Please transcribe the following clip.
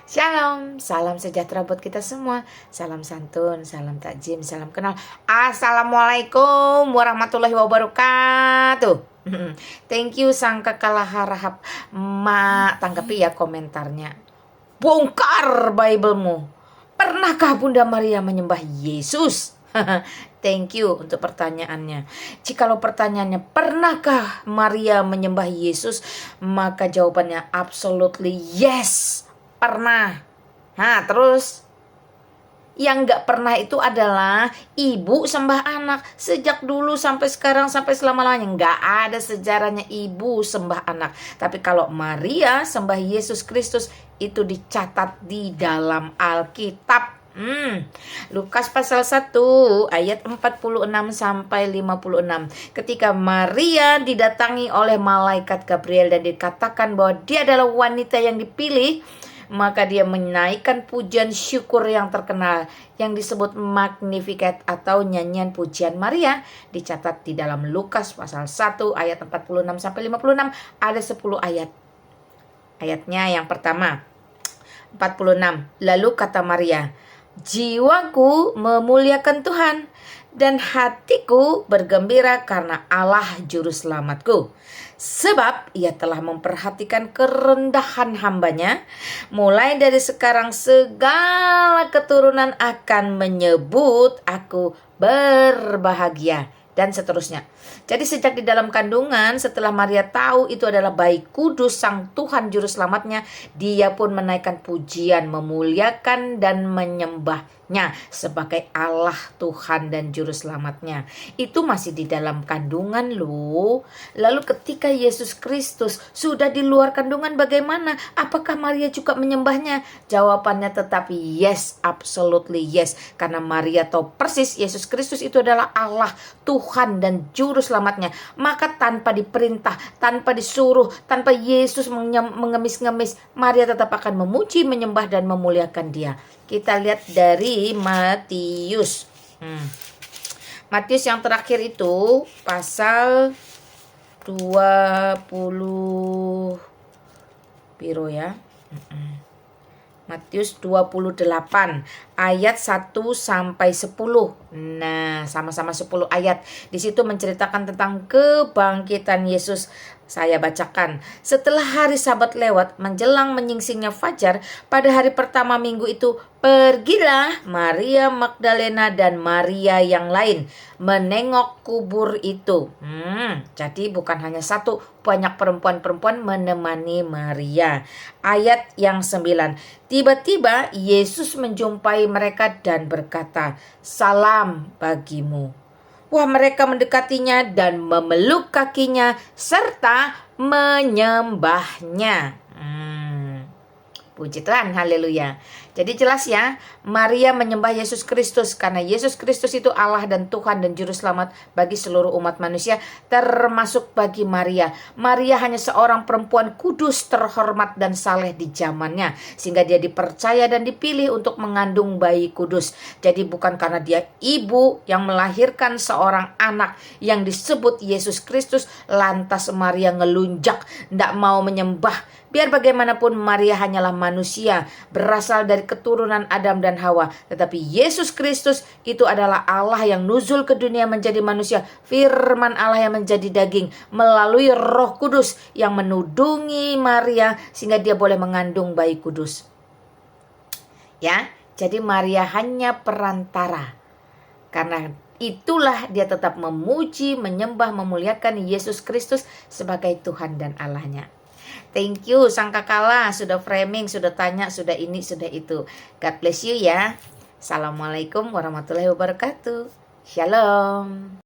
Shalom, salam sejahtera buat kita semua. Salam santun, salam takjim, salam kenal. Assalamualaikum warahmatullahi wabarakatuh. Thank you sang kekala harahap. Mak tanggapi ya komentarnya. Bongkar Biblemu. Pernahkah Bunda Maria menyembah Yesus? Thank you untuk pertanyaannya. Jikalau pertanyaannya pernahkah Maria menyembah Yesus, maka jawabannya absolutely yes, pernah. Nah terus yang gak pernah itu adalah ibu sembah anak. Sejak dulu sampai sekarang sampai selama-lamanya gak ada sejarahnya ibu sembah anak. Tapi kalau Maria sembah Yesus Kristus itu dicatat di dalam Alkitab. Lukas pasal 1 ayat 46 sampai 56. Ketika Maria didatangi oleh malaikat Gabriel dan dikatakan bahwa dia adalah wanita yang dipilih, maka dia menaikkan pujian syukur yang terkenal yang disebut Magnificat atau nyanyian pujian Maria, dicatat di dalam Lukas pasal 1 ayat 46 sampai 56. Ada 10 ayat. Ayatnya yang pertama 46. Lalu kata Maria, jiwaku memuliakan Tuhan dan hatiku bergembira karena Allah juru selamatku. Sebab ia telah memperhatikan kerendahan hambanya. Mulai dari sekarang segala keturunan akan menyebut aku berbahagia. Dan seterusnya. Jadi sejak di dalam kandungan, setelah Maria tahu itu adalah bayi kudus sang Tuhan juru selamatnya, dia pun menaikkan pujian, memuliakan dan menyembahnya sebagai Allah Tuhan dan juru selamatnya. Itu masih di dalam kandungan loh. Lalu ketika Yesus Kristus sudah di luar kandungan bagaimana? Apakah Maria juga menyembahnya? Jawabannya tetap yes, absolutely yes. Karena Maria tahu persis Yesus Kristus itu adalah Allah, Tuhan dan juru selamatnya. Maka tanpa diperintah, tanpa disuruh, tanpa Yesus mengemis-ngemis, Maria tetap akan memuji, menyembah dan memuliakan dia. Kita lihat dari Matius. Matius yang terakhir itu pasal 20 piro ya. Matius 28 ayat 1 sampai 10. Nah, sama-sama 10 ayat. Di situ menceritakan tentang kebangkitan Yesus. Saya bacakan. Setelah hari Sabat lewat, menjelang menyingsingnya fajar, pada hari pertama minggu itu, pergilah Maria Magdalena dan Maria yang lain menengok kubur itu. Jadi bukan hanya satu, banyak perempuan-perempuan menemani Maria. Ayat yang 9. Tiba-tiba Yesus menjumpai mereka dan berkata, "Salam bagimu." Wah, mereka mendekatinya dan memeluk kakinya serta menyembahnya. Puji Tuhan, haleluya. Jadi jelas ya, Maria menyembah Yesus Kristus karena Yesus Kristus itu Allah dan Tuhan dan Juru Selamat bagi seluruh umat manusia, termasuk bagi Maria. Maria hanya seorang perempuan kudus, terhormat dan saleh di zamannya, sehingga dia dipercaya dan dipilih untuk mengandung bayi kudus. Jadi bukan karena dia ibu yang melahirkan seorang anak yang disebut Yesus Kristus, lantas Maria ngelunjak, tidak mau menyembah. Biar bagaimanapun Maria hanyalah manusia, berasal dari keturunan Adam dan Hawa. Tetapi Yesus Kristus itu adalah Allah yang nuzul ke dunia menjadi manusia, firman Allah yang menjadi daging, melalui Roh Kudus yang menudungi Maria sehingga dia boleh mengandung bayi kudus. Ya, jadi Maria hanya perantara. Karena itulah dia tetap memuji, menyembah, memuliakan Yesus Kristus sebagai Tuhan dan Allahnya. Thank you sang kakala, sudah framing, sudah tanya, sudah ini, sudah itu. God bless you ya. Assalamualaikum warahmatullahi wabarakatuh. Shalom.